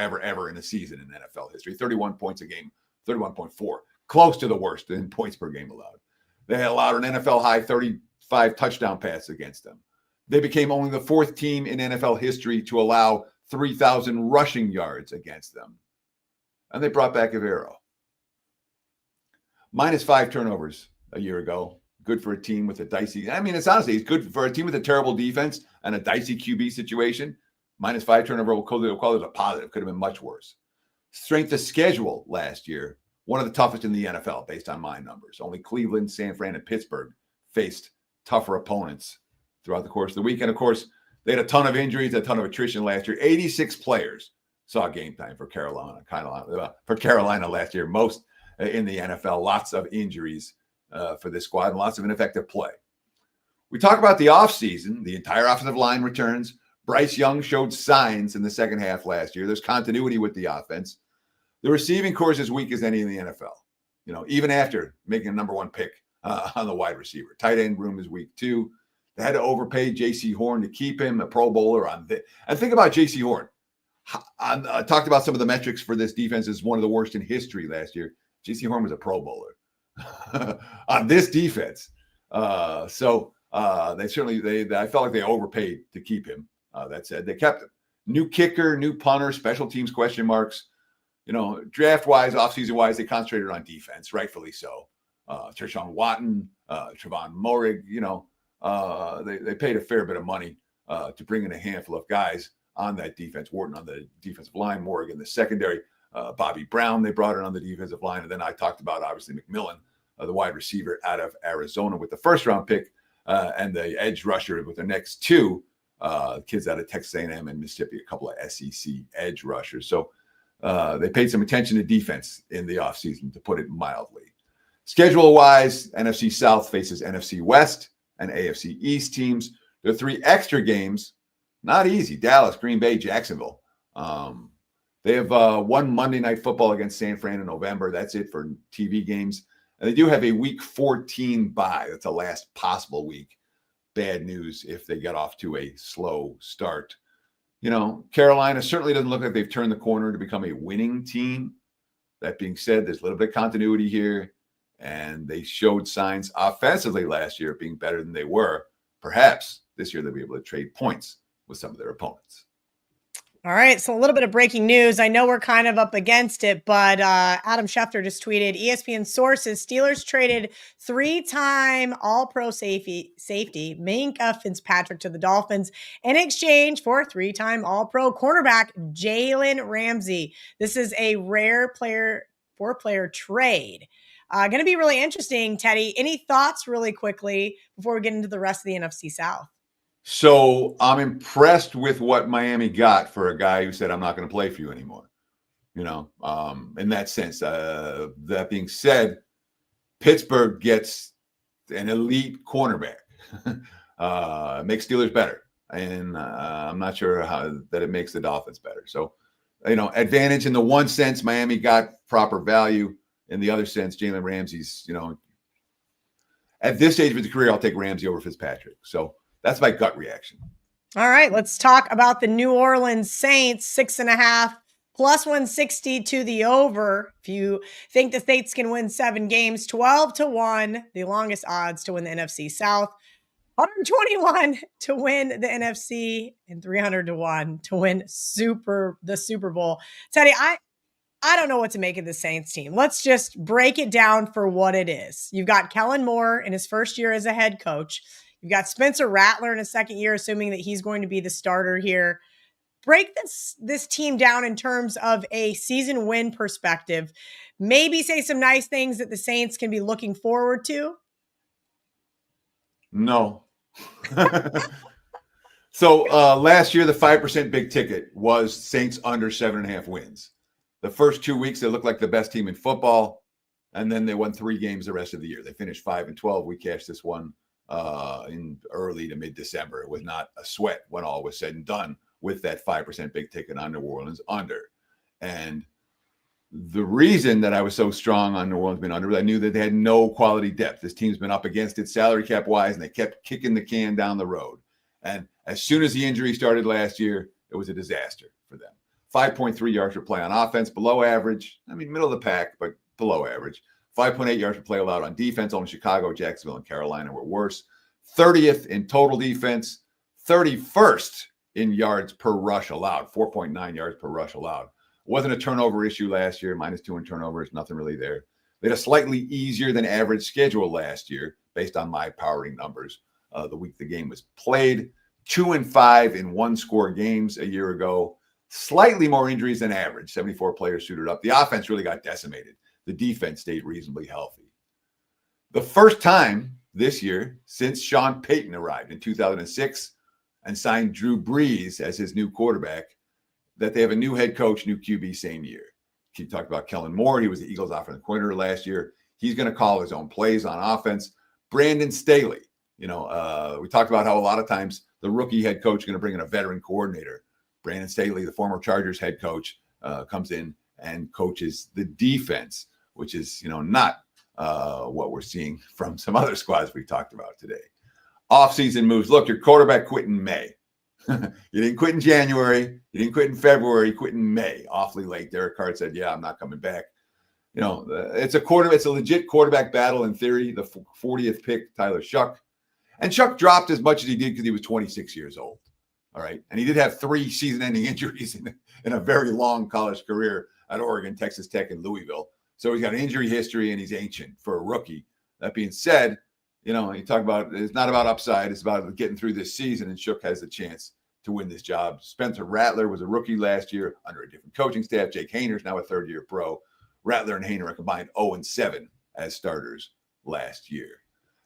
in a season in NFL history. 31 points a game, 31.4. Close to the worst in points per game allowed. They allowed an NFL high 35 touchdown passes against them. They became only the 4th team in NFL history to allow 3,000 rushing yards against them. And they brought back Evero. -5 turnovers a year ago. Good for a team with a dicey. It's good for a team with a terrible defense and a dicey QB situation. -5 turnover. We'll call it a positive. Could have been much worse. Strength of schedule last year, one of the toughest in the NFL based on my numbers. Only Cleveland, San Fran, and Pittsburgh faced tougher opponents throughout the course of the week. And of course, they had a ton of injuries, a ton of attrition last year. 86 players saw game time for Carolina last year, most in the NFL. Lots of injuries for this squad and lots of ineffective play. We talk about the offseason. The entire offensive line returns. Bryce Young showed signs in the second half last year. There's continuity with the offense. The receiving corps is as weak as any in the NFL, even after making a number 1 pick on the wide receiver. Tight end room is weak too. They had to overpay J.C. Horn to keep him a Pro Bowler on this. And think about J.C. Horn. I talked about some of the metrics for this defense as one of the worst in history last year. J.C. Horn was a Pro Bowler on this defense. I felt like they overpaid to keep him. That said, they kept him. New kicker, new punter, special teams question marks. Draft-wise, offseason-wise, they concentrated on defense, rightfully so. Tershawn Watton, Trevon Moehrig, they paid a fair bit of money to bring in a handful of guys on that defense. Wharton on the defensive line, Moehrig in the secondary, Bobby Brown they brought in on the defensive line. And then I talked about, obviously, McMillan, the wide receiver out of Arizona with the first-round pick, and the edge rusher with the next 2 kids out of Texas A&M and Mississippi, a couple of SEC edge rushers. So they paid some attention to defense in the offseason, to put it mildly. Schedule-wise, NFC South faces NFC West and AFC East teams. There are 3 extra games. Not easy. Dallas, Green Bay, Jacksonville. They have 1 Monday Night Football against San Fran in November. That's it for TV games. And they do have a Week 14 bye. That's the last possible week. Bad news if they get off to a slow start. Carolina certainly doesn't look like they've turned the corner to become a winning team. That being said, there's a little bit of continuity here. And they showed signs offensively last year of being better than they were. Perhaps this year they'll be able to trade points with some of their opponents. All right, so a little bit of breaking news. I know we're kind of up against it, but Adam Schefter just tweeted, ESPN sources, Steelers traded 3-time All-Pro safety Minkah Fitzpatrick to the Dolphins in exchange for 3-time All-Pro cornerback Jalen Ramsey. This is a rare 4-player trade. Going to be really interesting, Teddy. Any thoughts really quickly before we get into the rest of the NFC South? So I'm impressed with what Miami got for a guy who said, I'm not going to play for you anymore. In that sense. That being said, Pittsburgh gets an elite cornerback. Makes Steelers better. And I'm not sure that it makes the Dolphins better. So, advantage in the one sense, Miami got proper value. In the other sense, Jalen Ramsey's, at this stage of his career, I'll take Ramsey over Fitzpatrick. So that's my gut reaction. All right, let's talk about the New Orleans Saints, 6.5 plus 160 to the over. If you think the Saints can win 7 games, 12-1, the longest odds to win the NFC South, 121 to win the NFC, and 300-1 to win the Super Bowl. Teddy, I don't know what to make of the Saints team. Let's just break it down for what it is. You've got Kellen Moore in his first year as a head coach. You've got Spencer Rattler in his second year, assuming that he's going to be the starter here. Break this team down in terms of a season win perspective. Maybe say some nice things that the Saints can be looking forward to. No. So last year, the 5% big ticket was Saints under 7.5 wins. The first 2 weeks, they looked like the best team in football, and then they won 3 games the rest of the year. They finished 5-12. We cashed this one in early to mid-December. It was not a sweat when all was said and done with that 5% big ticket on New Orleans under. And the reason that I was so strong on New Orleans being under was I knew that they had no quality depth. This team's been up against it salary cap wise, and they kept kicking the can down the road. And as soon as the injury started last year, it was a disaster for them. 5.3 yards per play on offense, below average. I mean, middle of the pack, but below average. 5.8 yards per play allowed on defense. Only Chicago, Jacksonville, and Carolina were worse. 30th in total defense. 31st in yards per rush allowed. 4.9 yards per rush allowed. Wasn't a turnover issue last year. -2 in turnovers. Nothing really there. They had a slightly easier than average schedule last year, based on my powering numbers. The week the game was played. 2-5 in one-score games a year ago. Slightly more injuries than average. 74 players suited up. The offense really got decimated. The defense stayed reasonably healthy. The first time this year since Sean Payton arrived in 2006 and signed Drew Brees as his new quarterback, that they have a new head coach, new QB same year. He talked about Kellen Moore. He was the Eagles offensive coordinator last year. He's going to call his own plays on offense. Brandon Staley. We talked about how a lot of times the rookie head coach is going to bring in a veteran coordinator. Brandon Staley, the former Chargers head coach, comes in and coaches the defense, which is, not what we're seeing from some other squads we talked about today. Offseason moves. Look, your quarterback quit in May. You didn't quit in January. You didn't quit in February. You quit in May. Awfully late. Derek Carr said, "Yeah, I'm not coming back." It's a legit quarterback battle in theory. The 40th pick, Tyler Shuck. And Shuck dropped as much as he did because he was 26 years old. All right. And he did have 3 season-ending injuries in a very long college career at Oregon, Texas Tech, and Louisville. So he's got an injury history and he's ancient for a rookie. That being said, you talk about it's not about upside. It's about getting through this season, and Shook has a chance to win this job. Spencer Rattler was a rookie last year under a different coaching staff. Jake Hayner's now a third-year pro. Rattler and Hayner are combined 0-7 as starters last year.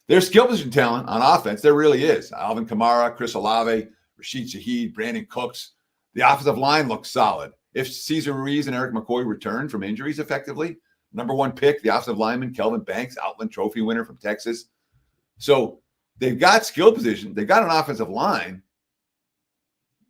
There's skill position talent on offense. There really is. Alvin Kamara, Chris Olave, Rashid Shaheed, Brandon Cooks. The offensive line looks solid. If Cesar Ruiz and Eric McCoy return from injuries effectively, number 1 pick, the offensive lineman, Kelvin Banks, Outland Trophy winner from Texas. So they've got skill position. They've got an offensive line.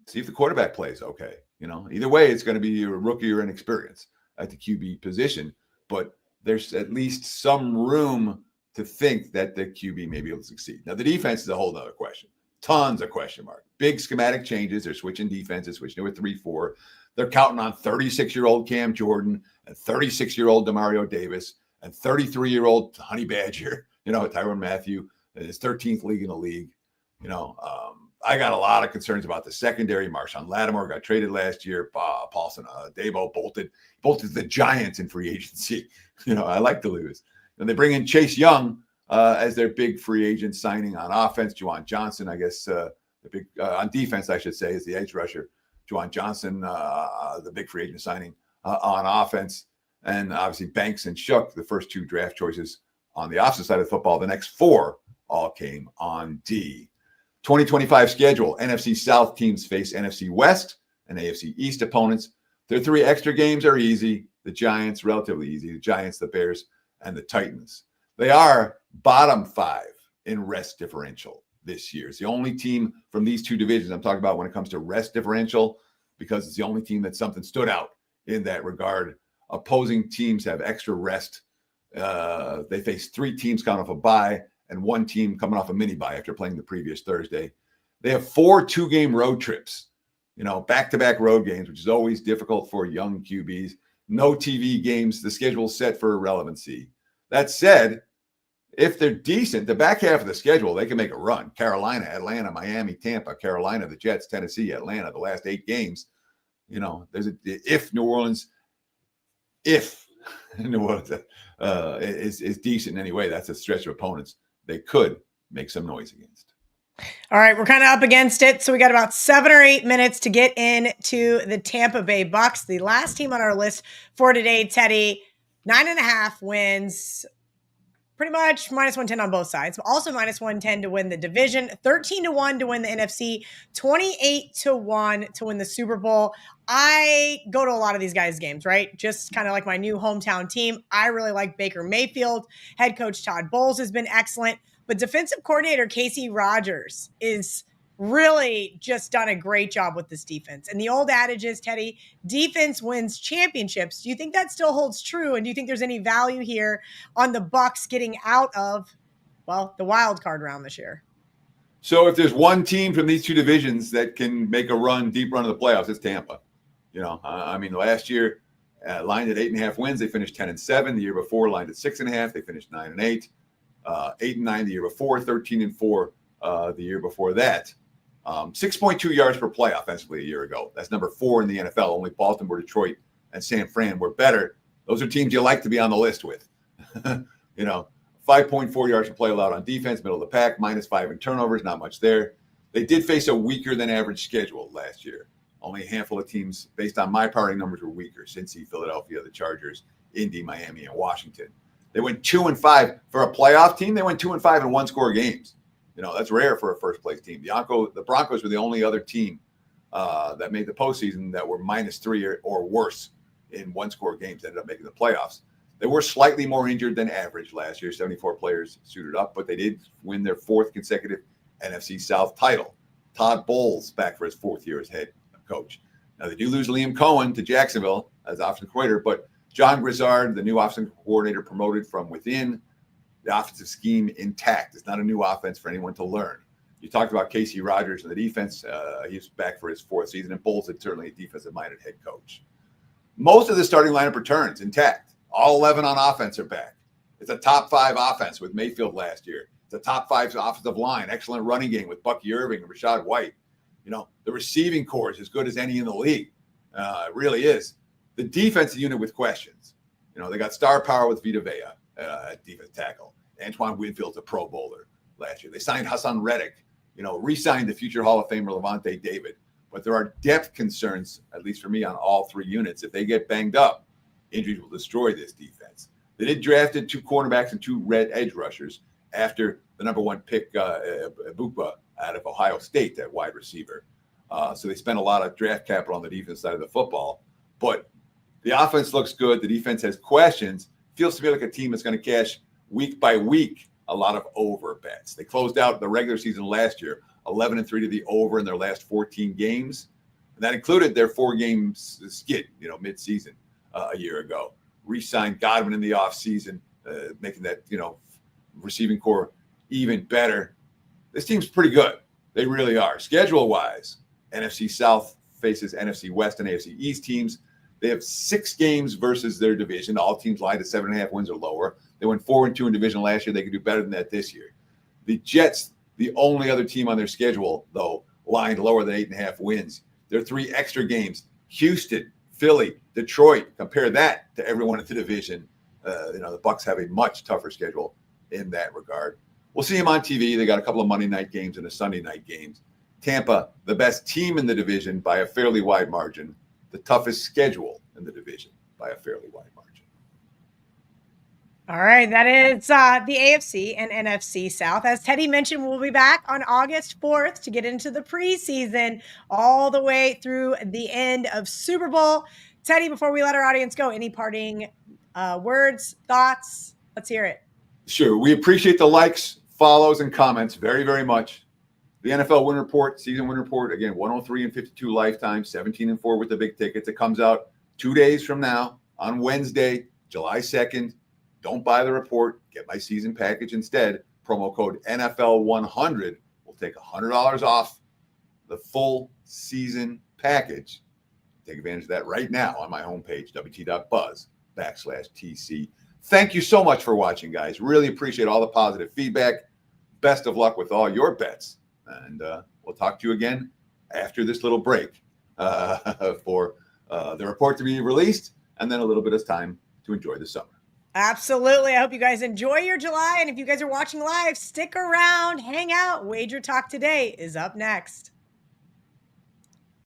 See if the quarterback plays okay. Either way, it's going to be a rookie or inexperience at the QB position. But there's at least some room to think that the QB may be able to succeed. Now, the defense is a whole other question. Tons of question mark. Big schematic changes. They're switching defenses, switching to a 3-4. They're counting on 36-year-old Cam Jordan and 36-year-old Demario Davis and 33-year-old Honey Badger, Tyrann Mathieu, in his 13th league in the league. I got a lot of concerns about the secondary. Marshawn Lattimore got traded last year. Paulson Debo bolted the Giants in free agency. I like to lose. And they bring in Chase Young as their big free agent signing on offense. Juwan Johnson, I guess, the big on defense, I should say, is the edge rusher. Juwan Johnson, the big free agent signing on offense. And obviously Banks and Shook, the first 2 draft choices on the opposite side of football. The next 4 all came on D. 2025 schedule. NFC South teams face NFC West and AFC East opponents. Their 3 extra games are easy. The Giants, relatively easy. The Giants, the Bears, and the Titans. They are bottom 5 in rest differential this year. It's the only team from these 2 divisions I'm talking about when it comes to rest differential, because it's the only team that something stood out in that regard. Opposing teams have extra rest. They face 3 teams coming off a bye and 1 team coming off a mini bye after playing the previous Thursday. They have 4 2-game road trips, back-to-back road games, which is always difficult for young QBs. No TV games. The schedule's set for irrelevancy. That said, if they're decent, the back half of the schedule, they can make a run. Carolina, Atlanta, Miami, Tampa, Carolina, the Jets, Tennessee, Atlanta, the last 8 games. If New Orleans is decent in any way, that's a stretch of opponents they could make some noise against. All right, we're kind of up against it. So we got about 7 or 8 minutes to get into the Tampa Bay Bucks, the last team on our list for today. Teddy, 9.5 wins, pretty much -110 on both sides, but also -110 to win the division, 13-1 to win the NFC, 28-1 to win the Super Bowl. I go to a lot of these guys' games, right? Just kind of like my new hometown team. I really like Baker Mayfield. Head coach Todd Bowles has been excellent, but defensive coordinator Casey Rogers is really just done a great job with this defense. And the old adage is, Teddy, defense wins championships. Do you think that still holds true? And do you think there's any value here on the Bucks getting out of, the wild card round this year? So if there's one team from these 2 divisions that can make a deep run of the playoffs, it's Tampa. Last year lined at 8.5 wins. They finished 10-7. The year before lined at 6.5. They finished 9-8, 8-9 the year before, 13-4 the year before that. 6.2 yards per play offensively a year ago. That's number 4 in the NFL. Only Baltimore, Detroit, and San Fran were better. Those are teams you like to be on the list with. 5.4 yards per play allowed on defense, middle of the pack, -5 in turnovers, not much there. They did face a weaker than average schedule last year. Only a handful of teams, based on my party numbers, were weaker. Cincy, Philadelphia, the Chargers, Indy, Miami, and Washington. They went 2-5 for a playoff team. They went 2-5 in one-score games. That's rare for a first-place team. The Broncos were the only other team that made the postseason that were -3 or worse in one-score games. Ended up making the playoffs. They were slightly more injured than average last year. 74 players suited up, but they did win their 4th consecutive NFC South title. Todd Bowles back for his 4th year as head coach. Now, they do lose Liam Cohen to Jacksonville as offensive coordinator, but John Grizzard, the new offensive coordinator, promoted from within, the offensive scheme intact. It's not a new offense for anyone to learn. You talked about Casey Rogers and the defense. He's back for his 4th season, and Bowles is certainly a defensive-minded head coach. Most of the starting lineup returns intact. All 11 on offense are back. It's a top 5 offense with Mayfield last year. It's a top 5 offensive line, excellent running game with Bucky Irving and Rashad White. The receiving core is as good as any in the league. It really is. The defensive unit with questions. They got star power with Vita Vea at defense tackle. Antoine Winfield's a Pro Bowler last year. They signed Hassan Reddick, re-signed the future Hall of Famer Levante David. But there are depth concerns, at least for me, on all 3 units. If they get banged up, injuries will destroy this defense. They did drafted 2 cornerbacks and 2 red edge rushers after the number 1 pick, Bukba, out of Ohio State, that wide receiver. So they spent a lot of draft capital on the defense side of the football. But the offense looks good. The defense has questions. Feels to me like a team that's going to cash week by week a lot of over bets. They closed out the regular season last year 11-3 to the over in their last 14 games. And that included their 4 games skid, mid-season a year ago. Re-signed Godwin in the offseason, making that, receiving core even better. This team's pretty good. They really are. Schedule-wise, NFC South faces NFC West and AFC East teams. They have 6 games versus their division. All teams lie to 7.5 wins or lower. They went 4-2 in division last year. They could do better than that this year. The Jets, the only other team on their schedule, though, lying lower than 8.5 wins. There are 3 extra games. Houston, Philly, Detroit. Compare that to everyone in the division. The Bucs have a much tougher schedule in that regard. We'll see them on TV. They got a couple of Monday night games and a Sunday night games. Tampa, the best team in the division by a fairly wide margin. The toughest schedule in the division by a fairly wide margin. All right, that is the AFC and NFC South. As Teddy mentioned, we'll be back on August 4th to get into the preseason all the way through the end of Super Bowl. Teddy, before we let our audience go, any parting words, thoughts? Let's hear it. Sure. We appreciate the likes, follows, and comments very, very much. The NFL Win Report, season win report, again, 103-52 lifetime, 17-4 with the big tickets. It comes out 2 days from now on Wednesday, July 2nd. Don't buy the report. Get my season package instead. Promo code NFL100 will take $100 off the full season package. Take advantage of that right now on my homepage, wt.buzz/TC. Thank you so much for watching, guys. Really appreciate all the positive feedback. Best of luck with all your bets. And we'll talk to you again after this little break for the report to be released, and then a little bit of time to enjoy the summer. Absolutely. I hope you guys enjoy your July. And if you guys are watching live, stick around, hang out. Wager Talk Today is up next.